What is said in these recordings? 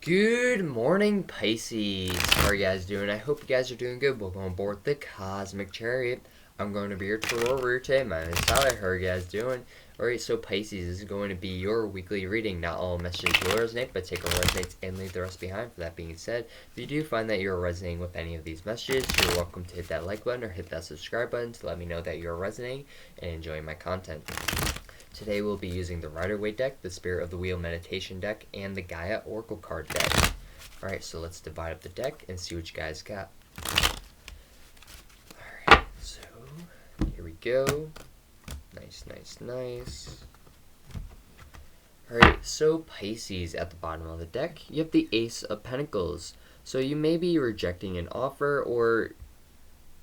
Good morning, Pisces. How are you guys doing? I hope you guys are doing good. Welcome on board the Cosmic Chariot. I'm going to be your tarot reader today. My name is Tyler. How are you guys doing? Alright, so Pisces, this is going to be your weekly reading. Not all messages will resonate, but take what resonates and leave the rest behind. For that being said, if you do find that you're resonating with any of these messages, you're welcome to hit that like button or hit that subscribe button to let me know that you're resonating and enjoying my content. Today we'll be using the Rider-Waite deck, the Spirit of the Wheel Meditation deck, and the Gaia Oracle card deck. Alright, so let's divide up the deck and see what you guys got. Alright, so here we go. Nice. Alright, so Pisces, at the bottom of the deck, you have the Ace of Pentacles. So you may be rejecting an offer or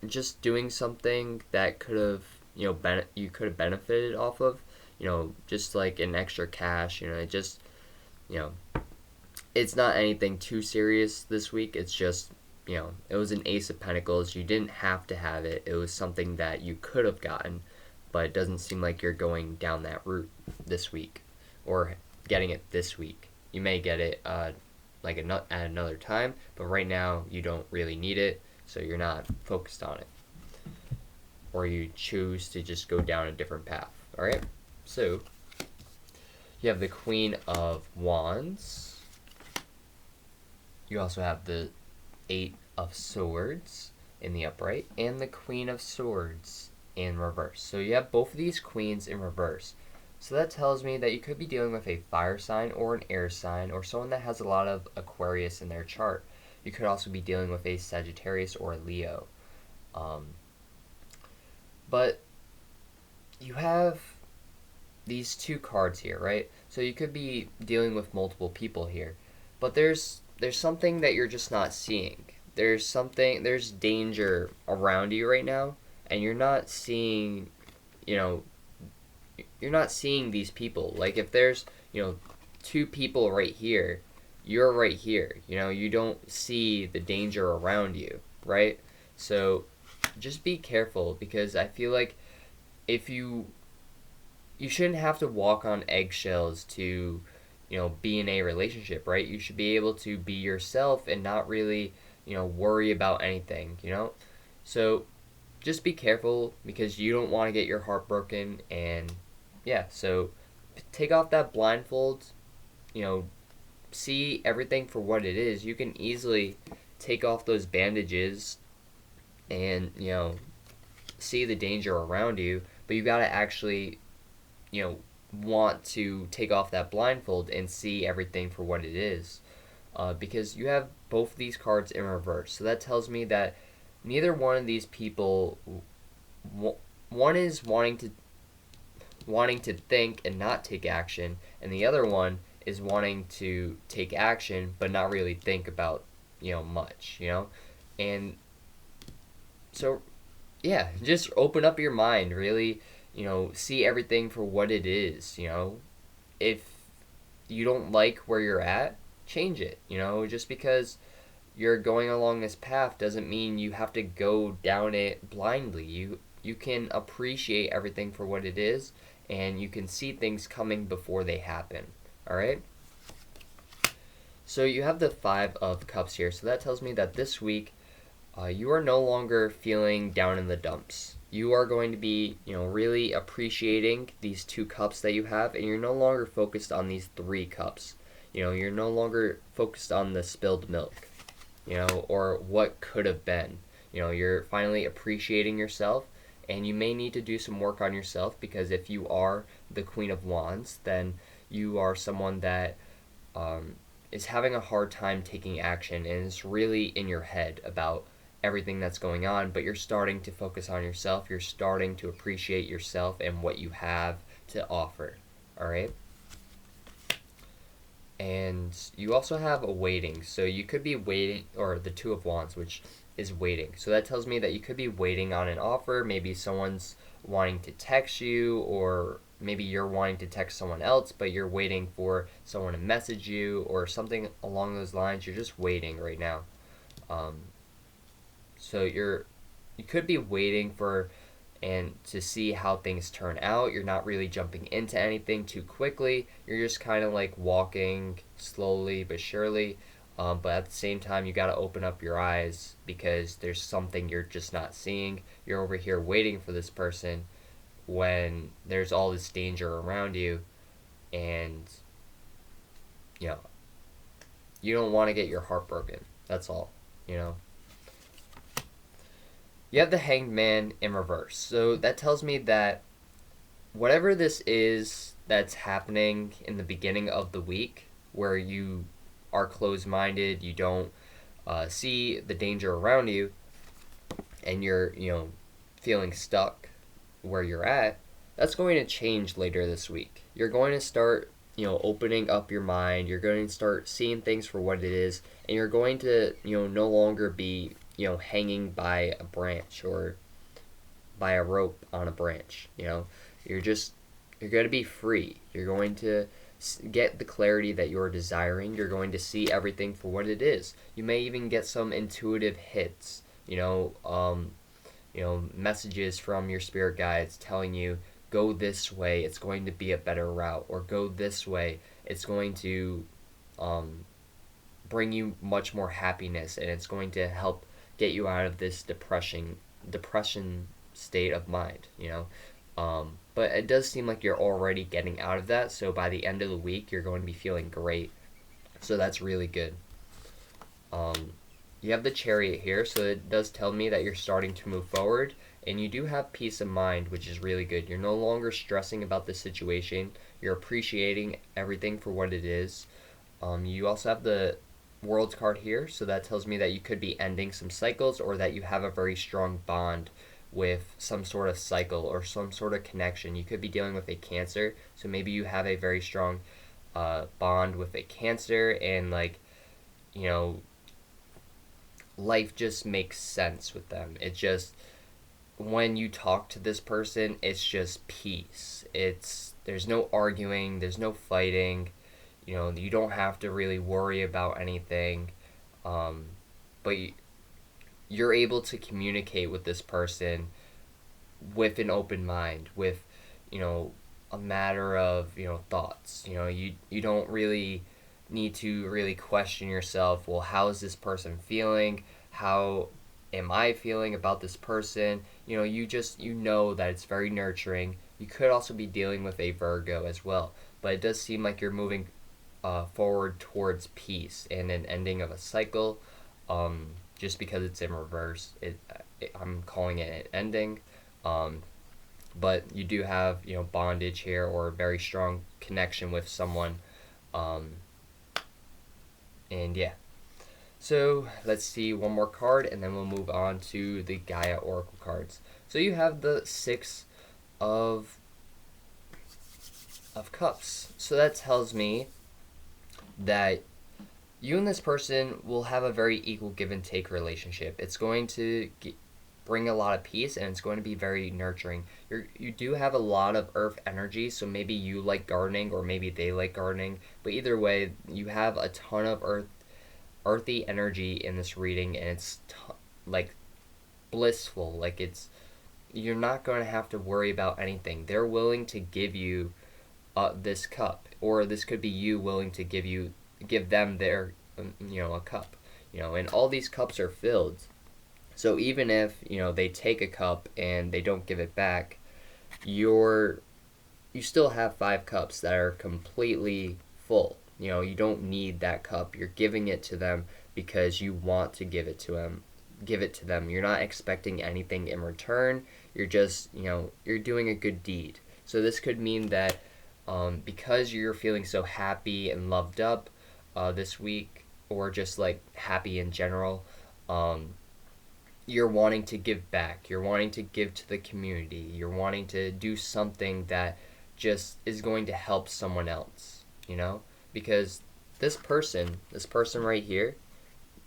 just doing something that could have, you could have benefited off of. Just like an extra cash, it's not anything too serious this week. It's just, it was an Ace of Pentacles. You didn't have to have it. It was something that you could have gotten, but it doesn't seem like you're going down that route this week or getting it this week. You may get it at another time, but right now you don't really need it, so you're not focused on it. Or you choose to just go down a different path, alright? So, you have the Queen of Wands. You also have the Eight of Swords in the upright and the Queen of Swords in reverse. So you have both of these queens in reverse. So that tells me that you could be dealing with a fire sign or an air sign or someone that has a lot of Aquarius in their chart. You could also be dealing with a Sagittarius or a Leo. But you have these two cards here, right? So you could be dealing with multiple people here, but there's something that you're just not seeing. There's danger around you right now, and you're not seeing these people. Like if there's two people right here, you're right here. You don't see the danger around you, right? So just be careful, because I feel like if you shouldn't have to walk on eggshells to, be in a relationship, right? You should be able to be yourself and not really, worry about anything, So just be careful, because you don't want to get your heart broken. And yeah, so take off that blindfold, see everything for what it is. You can easily take off those bandages and, see the danger around you, but you got to actually want to take off that blindfold and see everything for what it is, because you have both of these cards in reverse. So that tells me that neither one of these people, one is wanting to think and not take action, and the other one is wanting to take action but not really think about much, and so yeah, just open up your mind, really, see everything for what it is. If you don't like where you're at, change it. Just because you're going along this path doesn't mean you have to go down it blindly. You can appreciate everything for what it is, and you can see things coming before they happen. All right? So you have the Five of Cups here. So that tells me that this week you are no longer feeling down in the dumps. You are going to be, really appreciating these two cups that you have, and you're no longer focused on these three cups. You're no longer focused on the spilled milk, or what could have been. You're finally appreciating yourself, and you may need to do some work on yourself, because if you are the Queen of Wands, then you are someone that is having a hard time taking action and is really in your head about everything that's going on, but you're starting to focus on yourself. You're starting to appreciate yourself and what you have to offer. All right? And you also have a waiting. So you could be waiting, or the Two of Wands, which is waiting. So that tells me that you could be waiting on an offer. Maybe someone's wanting to text you, or maybe you're wanting to text someone else, but you're waiting for someone to message you or something along those lines. You're just waiting right now. So you could be waiting for and to see how things turn out. You're not really jumping into anything too quickly. You're just kind of like walking slowly but surely. But at the same time, you got to open up your eyes because there's something you're just not seeing. You're over here waiting for this person when there's all this danger around you, and you know, you don't want to get your heart broken. That's all, you know. You have the Hanged Man in reverse. So that tells me that whatever this is that's happening in the beginning of the week, where you are closed minded, you don't see the danger around you, and you're, feeling stuck where you're at, that's going to change later this week. You're going to start, opening up your mind. You're going to start seeing things for what it is, and you're going to, no longer be, hanging by a branch or by a rope on a branch. You're going to be free. You're going to get the clarity that you're desiring. You're going to see everything for what it is. You may even get some intuitive hits, messages from your spirit guides telling you, go this way, it's going to be a better route, or go this way, it's going to bring you much more happiness, and it's going to help get you out of this depression state of mind, but it does seem like you're already getting out of that, so by the end of the week, you're going to be feeling great, so that's really good. You have the Chariot here, so it does tell me that you're starting to move forward, and you do have peace of mind, which is really good. You're no longer stressing about the situation. You're appreciating everything for what it is. You also have the World's card here, so that tells me that you could be ending some cycles, or that you have a very strong bond with some sort of cycle or some sort of connection. You could be dealing with a Cancer, so maybe you have a very strong bond with a Cancer, and life just makes sense with them. It just, when you talk to this person, it's just peace. There's no arguing, there's no fighting. You don't have to really worry about anything. But you're able to communicate with this person with an open mind, with, a matter of, thoughts. You don't really need to really question yourself, well, how is this person feeling? How am I feeling about this person? You know that it's very nurturing. You could also be dealing with a Virgo as well, but it does seem like you're moving forward towards peace and an ending of a cycle. Just because it's in reverse, I'm calling it an ending. But you do have, bondage here, or a very strong connection with someone. And yeah. So let's see one more card, and then we'll move on to the Gaia Oracle cards. So you have the Six of Cups. So that tells me that you and this person will have a very equal give and take relationship. It's going to bring a lot of peace, and it's going to be very nurturing. You do have a lot of earth energy, so maybe you like gardening, or maybe they like gardening, but either way, you have a ton of earthy energy in this reading, and it's blissful. You're not going to have to worry about anything. They're willing to give you this cup, or this could be you willing to give them their a cup, and all these cups are filled. So even if they take a cup and they don't give it back, you still have 5 cups that are completely full. You don't need that cup. You're giving it to them because you want to give it to them. You're not expecting anything in return. You're just, you're doing a good deed. So this could mean that because you're feeling so happy and loved up this week, or just happy in general, you're wanting to give back. You're wanting to give to the community. You're wanting to do something that just is going to help someone else, Because this person right here,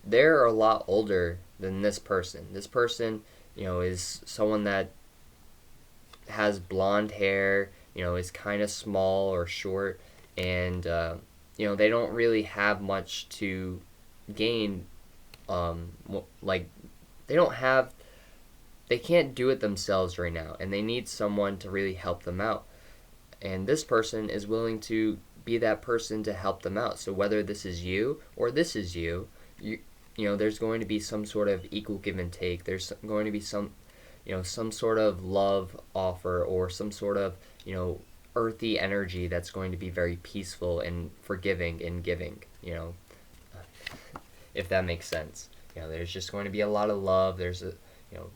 they're a lot older than this person. This person, is someone that has blonde hair, is kind of small or short, and, they don't really have much to gain, they don't have they can't do it themselves right now, and they need someone to really help them out. And this person is willing to be that person to help them out. So whether this is you or this is you, there's going to be some sort of equal give and take. There's going to be some sort of love offer, or some sort of, earthy energy that's going to be very peaceful and forgiving and giving, if that makes sense. There's just going to be a lot of love. There's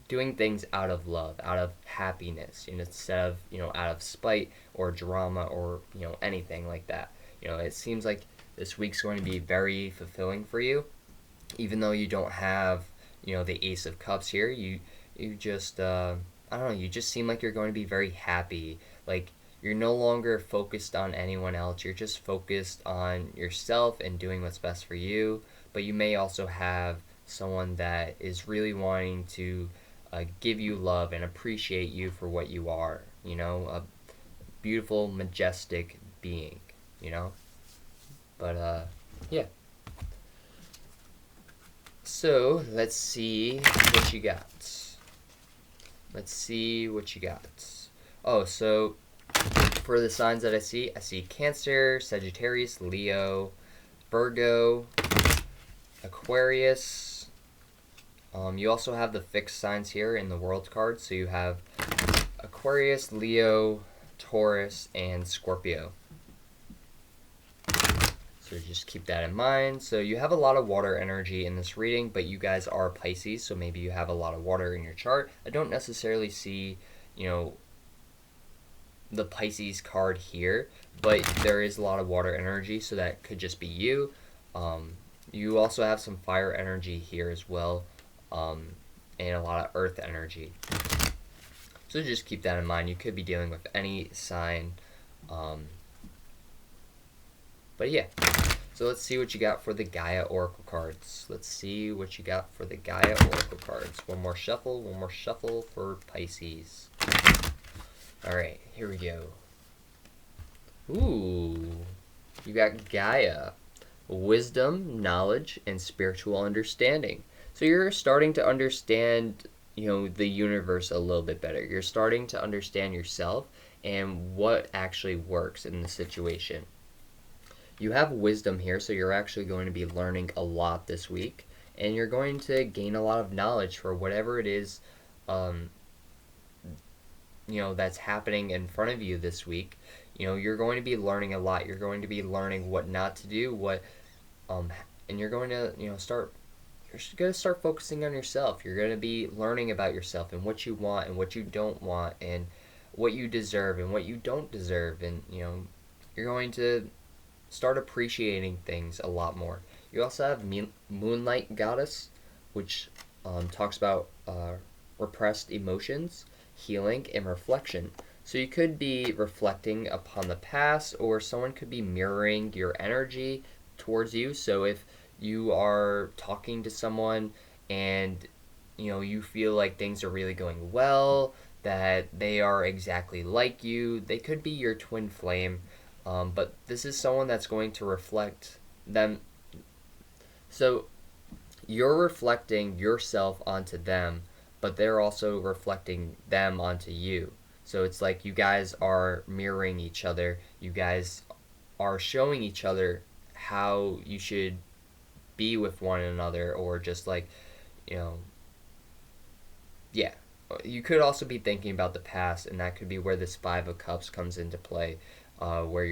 doing things out of love, out of happiness, instead of, out of spite or drama or, anything like that. It seems like this week's going to be very fulfilling for you, even though you don't have, the Ace of Cups here. You just, I don't know, you just seem like you're going to be very happy. Like, you're no longer focused on anyone else. You're just focused on yourself and doing what's best for you. But you may also have someone that is really wanting to give you love and appreciate you for what you are. A beautiful, majestic being. But yeah. So let's see what you got. Oh, so for the signs that I see Cancer, Sagittarius, Leo, Virgo, Aquarius. You also have the fixed signs here in the World card. So you have Aquarius, Leo, Taurus, and Scorpio. So just keep that in mind. So you have a lot of water energy in this reading, but you guys are Pisces, so maybe you have a lot of water in your chart. I don't necessarily see, the Pisces card here, but there is a lot of water energy, so that could just be you. You also have some fire energy here as well, and a lot of earth energy. So just keep that in mind. You could be dealing with any sign. But yeah. So let's see what you got for the Gaia Oracle cards. One more shuffle for Pisces. Alright, here we go. Ooh, you got Gaia. Wisdom, knowledge, and spiritual understanding. So you're starting to understand, the universe a little bit better. You're starting to understand yourself and what actually works in the situation. You have wisdom here, so you're actually going to be learning a lot this week, and you're going to gain a lot of knowledge for whatever it is, that's happening in front of you this week. You're going to be learning a lot. You're going to be learning what not to do, and you're going to, you're going to start focusing on yourself. You're going to be learning about yourself and what you want and what you don't want, and what you deserve and what you don't deserve, and, you're going to start appreciating things a lot more. You also have Moonlight Goddess, which talks about repressed emotions, healing, and reflection. So you could be reflecting upon the past, or someone could be mirroring your energy towards you. So if you are talking to someone and you feel like things are really going well, that they are exactly like you, they could be your twin flame. But this is someone that's going to reflect them. So you're reflecting yourself onto them, but they're also reflecting them onto you. So it's like you guys are mirroring each other. You guys are showing each other how you should be with one another, or just like, yeah. You could also be thinking about the past, and that could be where this Five of Cups comes into play. Where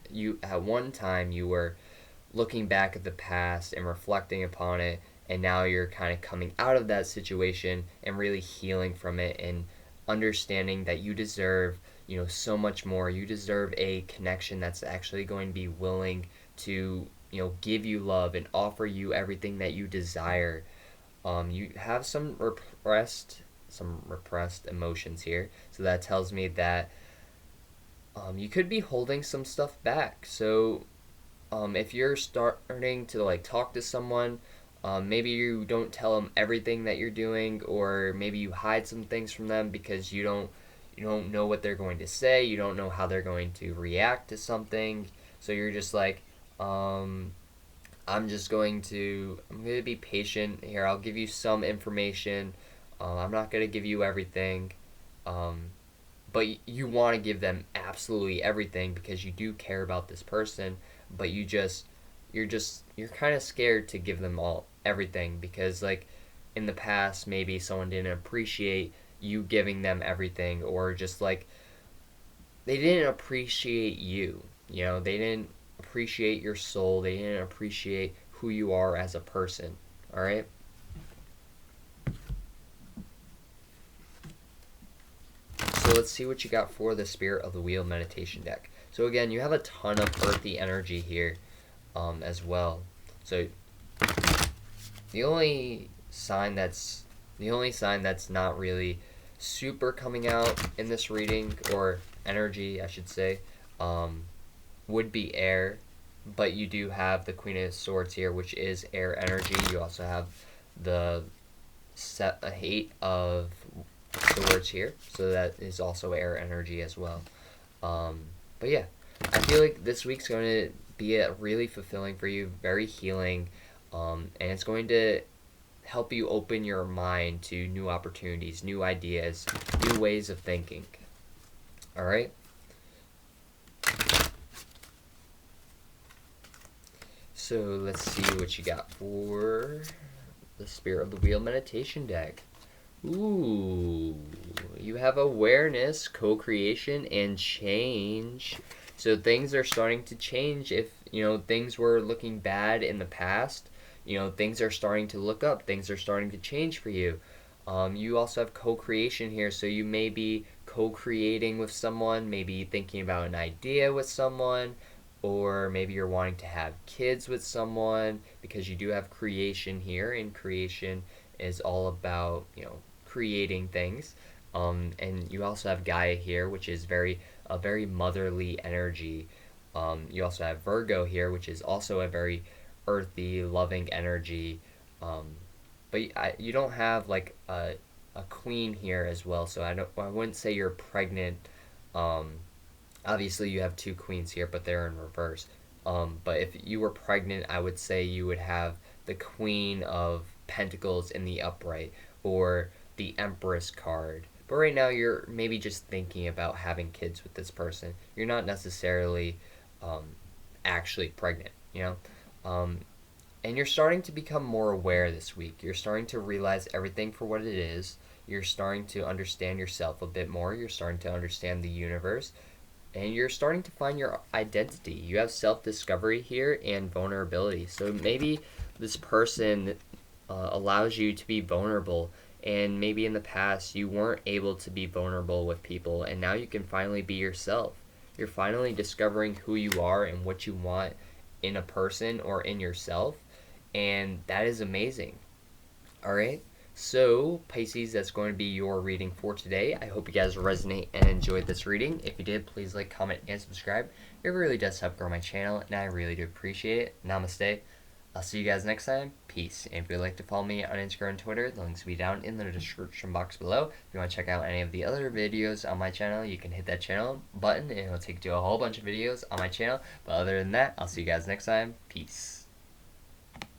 you at one time you were looking back at the past and reflecting upon it, and now you're kind of coming out of that situation and really healing from it, and understanding that you deserve, so much more. You deserve a connection that's actually going to be willing to, give you love and offer you everything that you desire. You have some repressed emotions here, so that tells me that you could be holding some stuff back. So if you're starting to talk to someone, maybe you don't tell them everything that you're doing, or maybe you hide some things from them because you don't know what they're going to say. You don't know how they're going to react to something. So you're just like, I'm going to be patient here. I'll give you some information, I'm not going to give you everything. Um, but you want to give them absolutely everything because you do care about this person, but you're kind of scared to give them all everything because like in the past maybe someone didn't appreciate you giving them everything, or just like they didn't appreciate you. You know, they didn't appreciate your soul. They didn't appreciate who you are as a person. All right? So let's see what you got for the Spirit of the Wheel meditation deck. So again, you have a ton of earthy energy here as well. So the only sign that's not really super coming out in this reading, or energy I should say, um, would be air, but you do have the Queen of Swords here, which is air energy. You also have the eight of swords here, so that is also air energy as well. Um, but yeah, I feel like this week's going to be really fulfilling for you, very healing, and it's going to help you open your mind to new opportunities, new ideas, new ways of thinking. All right? So let's see what you got for the Spirit of the Wheel meditation deck. Ooh, you have awareness, co-creation, and change. So things are starting to change. If, things were looking bad in the past, things are starting to look up. Things are starting to change for you. You also have co-creation here, so you may be co-creating with someone, maybe thinking about an idea with someone, or maybe you're wanting to have kids with someone because you do have creation here, and creation is all about, creating things. And you also have Gaia here, which is a very motherly energy. You also have Virgo here, which is also a very earthy, loving energy. But you don't have like a queen here as well, so I wouldn't say you're pregnant. Um, Obviously, you have two queens here, but they're in reverse. But if you were pregnant, I would say you would have the Queen of Pentacles in the upright, or the Empress card. But right now, you're maybe just thinking about having kids with this person. You're not necessarily um, actually pregnant, you know? And you're starting to become more aware this week. You're starting to realize everything for what it is. You're starting to understand yourself a bit more. You're starting to understand the universe, and you're starting to find your identity. You have self-discovery here and vulnerability. So maybe this person allows you to be vulnerable, and maybe in the past you weren't able to be vulnerable with people, and now you can finally be yourself. You're finally discovering who you are and what you want in a person or in yourself, and that is amazing. All right. So, Pisces, that's going to be your reading for today. I hope you guys resonate and enjoyed this reading. If you did, please like, comment, and subscribe. It really does help grow my channel, and I really do appreciate it. Namaste. I'll see you guys next time. Peace. And if you'd like to follow me on Instagram and Twitter, the links will be down in the description box below. If you want to check out any of the other videos on my channel, you can hit that channel button, and it'll take you to a whole bunch of videos on my channel. But other than that, I'll see you guys next time. Peace.